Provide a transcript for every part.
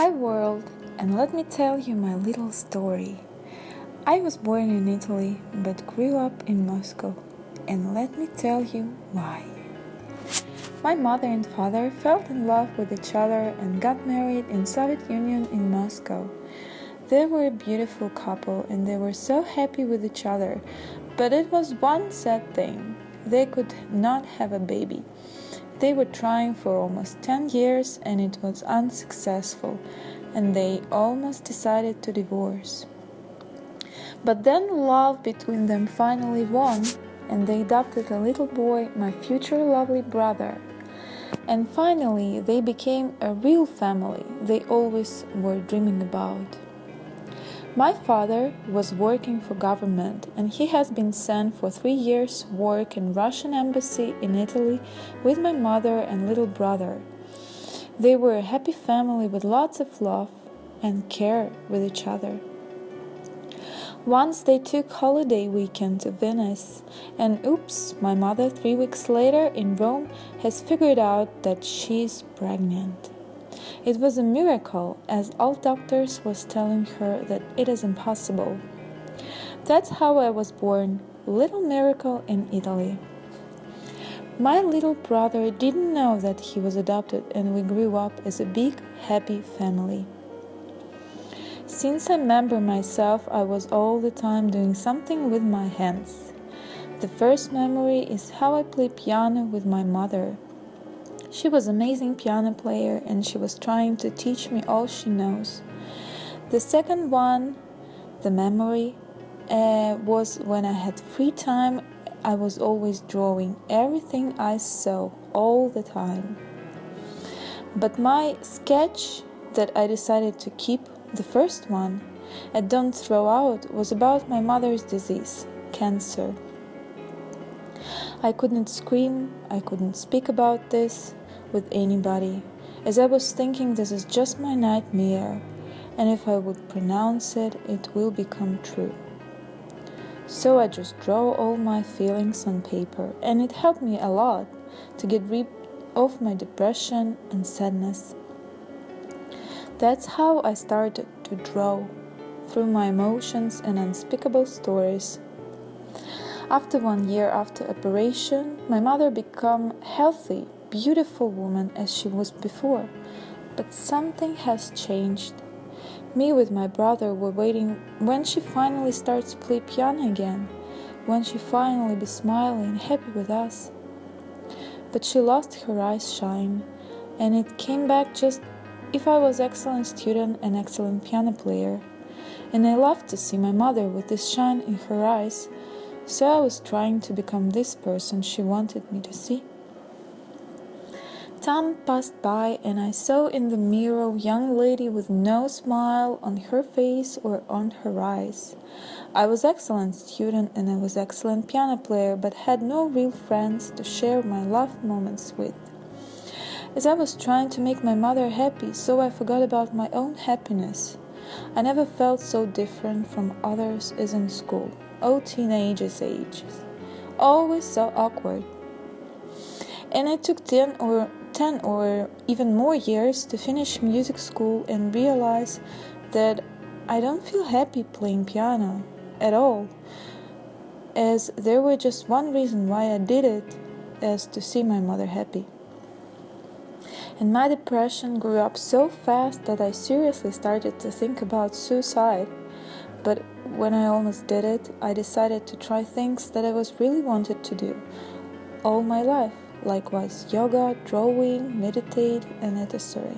Hi world, and let me tell you my little story. I was born in Italy but grew up in Moscow, and let me tell you why. My mother and father fell in love with each other and got married in Soviet Union in Moscow. They were a beautiful couple and they were so happy with each other, but it was one sad thing. They could not have a baby. They were trying for almost 10 years and it was unsuccessful, and they almost decided to divorce. But then love between them finally won, and they adopted a little boy, my future lovely brother. And finally, they became a real family they always were dreaming about. My father was working for government, and he has been sent for 3 years work in Russian embassy in Italy with my mother and little brother. They were a happy family with lots of love and care with each other. Once they took holiday weekend to Venice, and oops, my mother 3 weeks later in Rome has figured out that she's pregnant. It was a miracle, as all doctors was telling her that it is impossible. That's how I was born, little miracle in Italy. My little brother didn't know that he was adopted, and we grew up as a big, happy family. Since I remember myself, I was all the time doing something with my hands. The first memory is how I played piano with my mother. She was an amazing piano player and she was trying to teach me all she knows. The second one, the memory, was when I had free time. I was always drawing everything I saw all the time. But my sketch that I decided to keep, the first one, and don't throw out, was about my mother's disease, cancer. I couldn't scream, I couldn't speak about this with anybody, as I was thinking this is just my nightmare, and if I would pronounce it, it will become true. So I just draw all my feelings on paper, and it helped me a lot to get rid of my depression and sadness. That's how I started to draw, through my emotions and unspeakable stories. After 1 year after operation, my mother became healthy, beautiful woman as she was before, but something has changed. Me with my brother were waiting when she finally starts to play piano again, when she finally be smiling, happy with us. But she lost her eyes shine, and it came back just if I was excellent student and excellent piano player, and I loved to see my mother with this shine in her eyes, so I was trying to become this person she wanted me to see. Time passed by and I saw in the mirror a young lady with no smile on her face or on her eyes. I was excellent student and I was excellent piano player, but had no real friends to share my love moments with. As I was trying to make my mother happy, so I forgot about my own happiness. I never felt so different from others as in school. Teenagers' ages. Always so awkward. And it took 10 or even more years to finish music school and realize that I don't feel happy playing piano at all, as there was just one reason why I did it, as to see my mother happy. And my depression grew up so fast that I seriously started to think about suicide. But when I almost did it, I decided to try things that I was really wanted to do all my life. Likewise, yoga, drawing, meditate, and etc.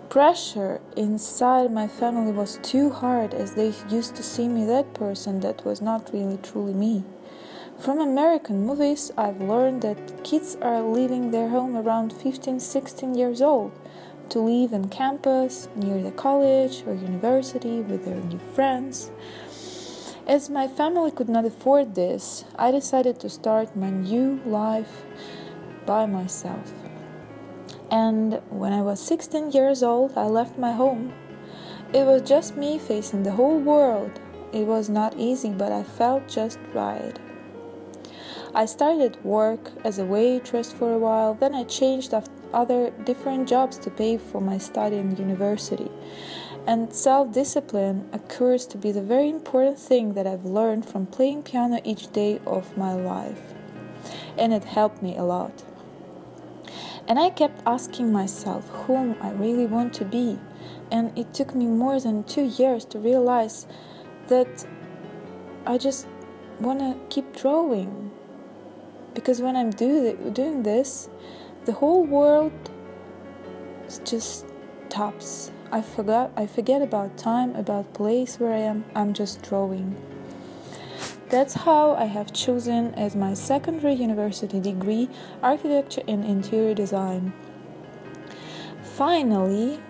Pressure inside my family was too hard, as they used to see me that person that was not really truly me. From American movies, I've learned that kids are leaving their home around 15, 16 years old to live on campus, near the college or university with their new friends. As my family could not afford this, I decided to start my new life by myself. And when I was 16 years old, I left my home. It was just me facing the whole world. It was not easy, but I felt just right. I started work as a waitress for a while, then I changed other different jobs to pay for my study in university. And self-discipline occurs to be the very important thing that I've learned from playing piano each day of my life. And it helped me a lot. And I kept asking myself whom I really want to be. And it took me more than 2 years to realize that I just want to keep drawing. Because when I'm doing this, the whole world just stops. I forget about time, about place where I am. I'm just drawing. That's how I have chosen as my secondary university degree architecture and interior design. Finally,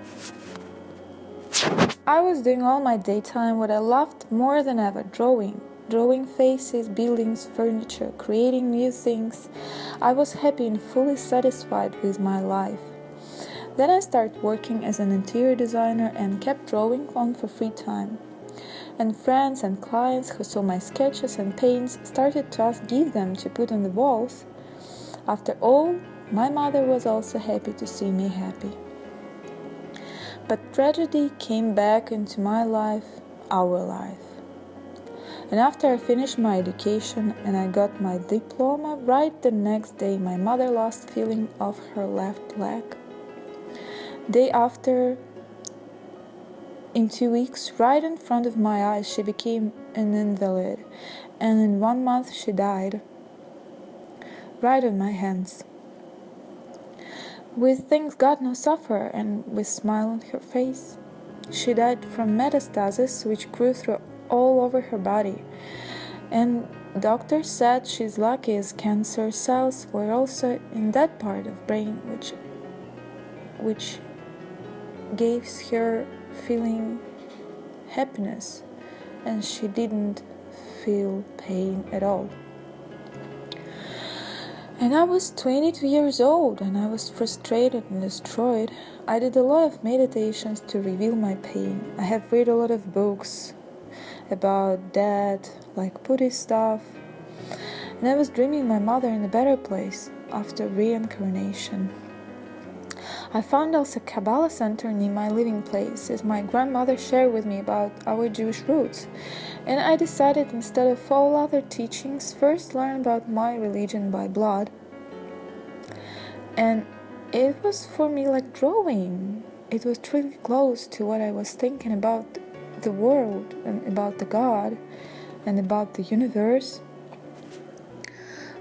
I was doing all my daytime what I loved more than ever, drawing. Drawing faces, buildings, furniture, creating new things. I was happy and fully satisfied with my life. Then I started working as an interior designer and kept drawing on for free time. And friends and clients who saw my sketches and paints started to give them to put on the walls. After all, my mother was also happy to see me happy. But tragedy came back into my life, our life. And after I finished my education and I got my diploma, right the next day my mother lost feeling of her left leg. Day after, in 2 weeks, right in front of my eyes, she became an invalid, and in 1 month she died, right on my hands. With thank God no suffer, and with smile on her face. She died from metastasis, which grew through all over her body, and doctors said she's lucky as cancer cells were also in that part of brain which gives her feeling happiness, and she didn't feel pain at all. And I was 22 years old and I was frustrated and destroyed. I did a lot of meditations to reveal my pain. I have read a lot of books about that, like Buddhist stuff. And I was dreaming my mother in a better place after reincarnation. I found also a Kabbalah center near my living place, as my grandmother shared with me about our Jewish roots. And I decided, instead of all other teachings, first learn about my religion by blood. And it was for me like drawing. It was really close to what I was thinking about the world and about the God and about the universe.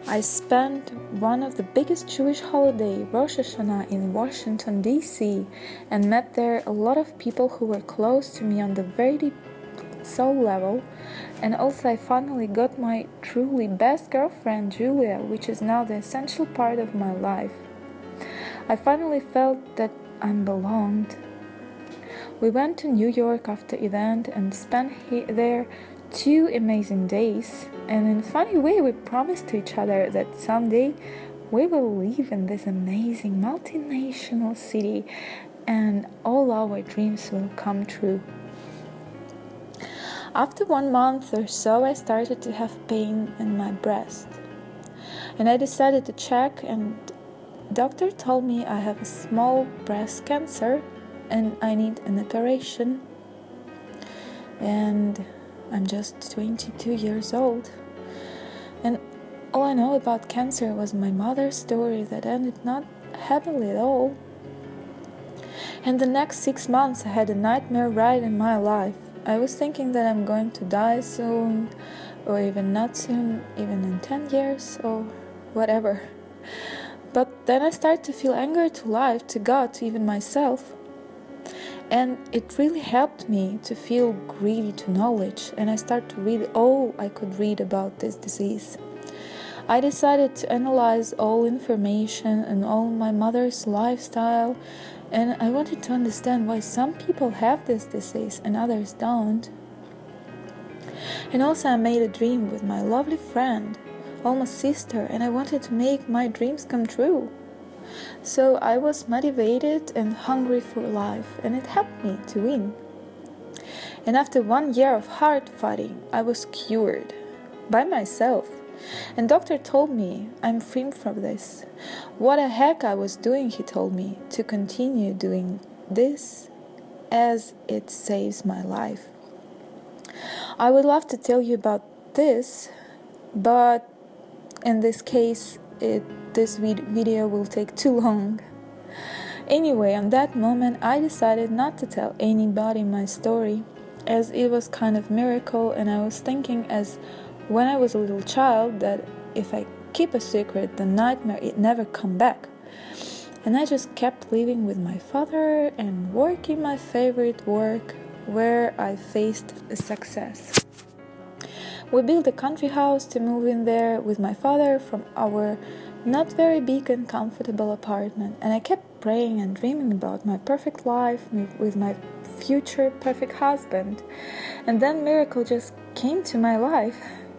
I spent one of the biggest Jewish holiday, Rosh Hashanah, in Washington, D.C. and met there a lot of people who were close to me on the very deep soul level. And also I finally got my truly best girlfriend, Julia, which is now the essential part of my life. I finally felt that I belonged. We went to New York after event and spent there 2 amazing days, and in a funny way we promised to each other that someday we will live in this amazing multinational city and all our dreams will come true. After 1 month or so I started to have pain in my breast, and I decided to check, and doctor told me I have a small breast cancer and I need an operation. And I'm just 22 years old, and all I know about cancer was my mother's story that ended not happily at all. And the next 6 months I had a nightmare ride in my life. I was thinking that I'm going to die soon, or even not soon, even in 10 years or whatever. But then I started to feel anger to life, to God, to even myself. And it really helped me to feel greedy to knowledge, and I started to read all I could read about this disease. I decided to analyze all information and all my mother's lifestyle, and I wanted to understand why some people have this disease and others don't. And also I made a dream with my lovely friend, almost sister, and I wanted to make my dreams come true. So I was motivated and hungry for life, and it helped me to win. And after 1 year of hard fighting, I was cured by myself. And doctor told me I'm free from this. What the heck I was doing, he told me, to continue doing this as it saves my life. I would love to tell you about this, but in this case, this video will take too long. Anyway, on that moment, I decided not to tell anybody my story, as it was kind of miracle, and I was thinking as when I was a little child that if I keep a secret, the nightmare, it never come back. And I just kept living with my father and working my favorite work, where I faced a success. We built a country house to move in there with my father from our not very big and comfortable apartment, and I kept praying and dreaming about my perfect life with my future perfect husband. And then miracle just came to my life,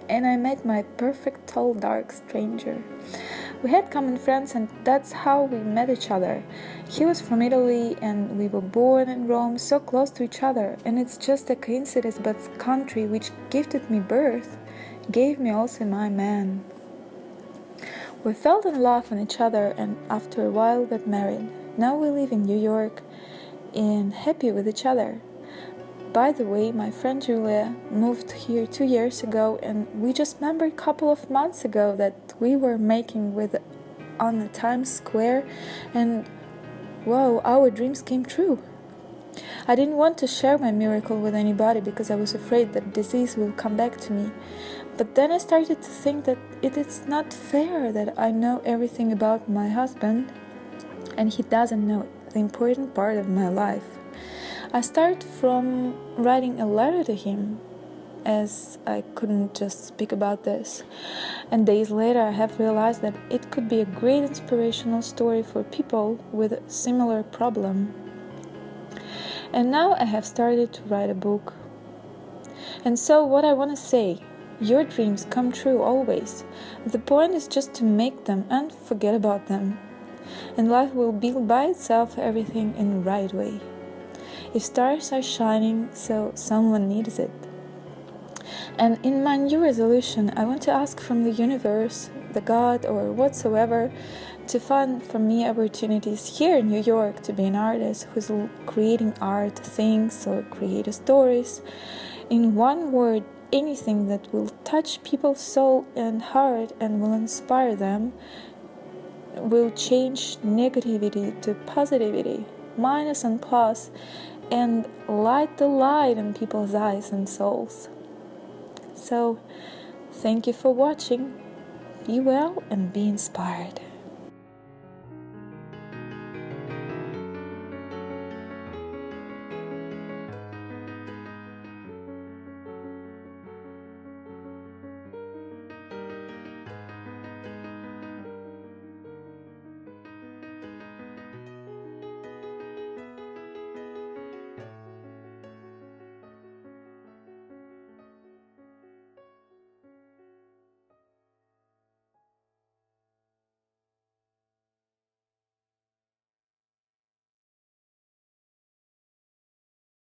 and I met my perfect tall dark stranger. We had common friends, and that's how we met each other. He was from Italy and we were born in Rome, so close to each other, and it's just a coincidence, but country which gifted me birth gave me also my man. We fell in love on each other, and after a while got married. Now we live in New York and happy with each other. By the way, my friend Julia moved here 2 years ago, and we just remembered a couple of months ago that we were making with on the Times Square, and wow, our dreams came true. I didn't want to share my miracle with anybody because I was afraid that disease will come back to me. But then I started to think that it is not fair that I know everything about my husband and he doesn't know the important part of my life. I started from writing a letter to him, as I couldn't just speak about this. And days later I have realized that it could be a great inspirational story for people with a similar problem. And now I have started to write a book. And so what I want to say, your dreams come true always. The point is just to make them and forget about them. And life will build by itself everything in the right way. If stars are shining, so someone needs it. And in my new resolution, I want to ask from the universe, the God or whatsoever, to find for me opportunities here in New York to be an artist who's creating art things or creative stories. In one word, anything that will touch people's soul and heart and will inspire them, will change negativity to positivity, minus and plus, and light the light in people's eyes and souls. So, thank you for watching. Be well and be inspired.